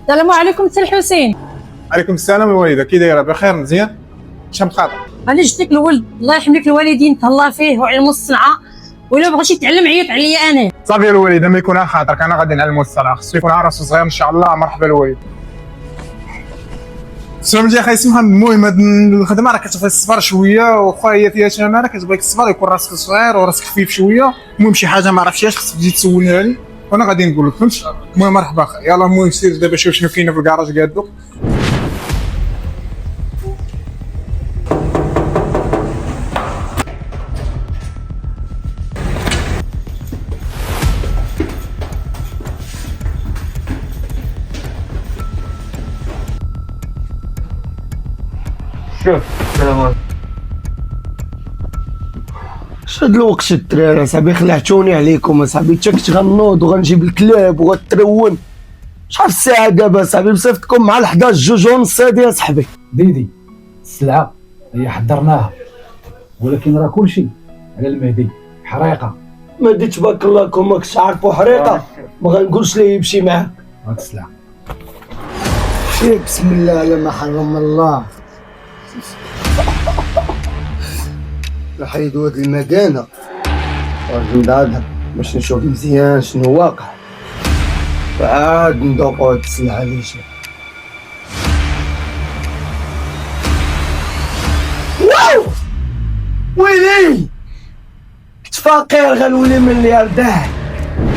السلام عليكم سي الحسين. عليكم السلام الوالده، كي دايره؟ بخير مزيان؟ شحال بخاطر؟ انا جدك الولد الله يرحم لك الوالدين تهلا فيه وعلمو الصنعه، ولا بغى شي يتعلم عيط عليا انا. صافي الوالده ما يكون على خاطرك، انا غادي نعلمو الصراحه، خصو يكون على راسو صغير ان شاء الله. مرحبا الوالد. السلام عليكم اخي محمد. المهم هاد الخدمه راه كتبغي الصبر شويه، واخا هي فيها تماره كتبغيك الصبر، يكون راسك صغير وراسك خفيف شويه. المهم شي حاجه ما عرفتيهاش خصك تجي تسولني لي وانا غادي نقول لك، فهمت؟ المهم مرحبا اخي، يلاه المهم سير دابا شوف شنو كاين في الكراج قادو. شوف السلام عليكم. اش هاد الوقت الدراري صاحبي خلعتوني عليكم اصاحبي، تا كنت غنوض وغنجيب الكلاب وغترون. شحال الساعة دابا صاحبي؟ مصيفطكم مع 11 جوج ونص هادي اصاحبي. ديدي السلعة هي حضرناها، ولكن راه كلشي على المهدي حريقة. ما ديت تبارك الله كون ماكش عارفو حريقة، ما غنقولش ليه يمشي معاك. هاد السلعة بسم الله على ما حرم الله. نحيدو هاد المكانة واجي نضرب باش نشوف مزيان شنو واقع، وعاد ندوقو هاد السلعة لي جا. واو ويلي كنت فقير غنولي ملياردير.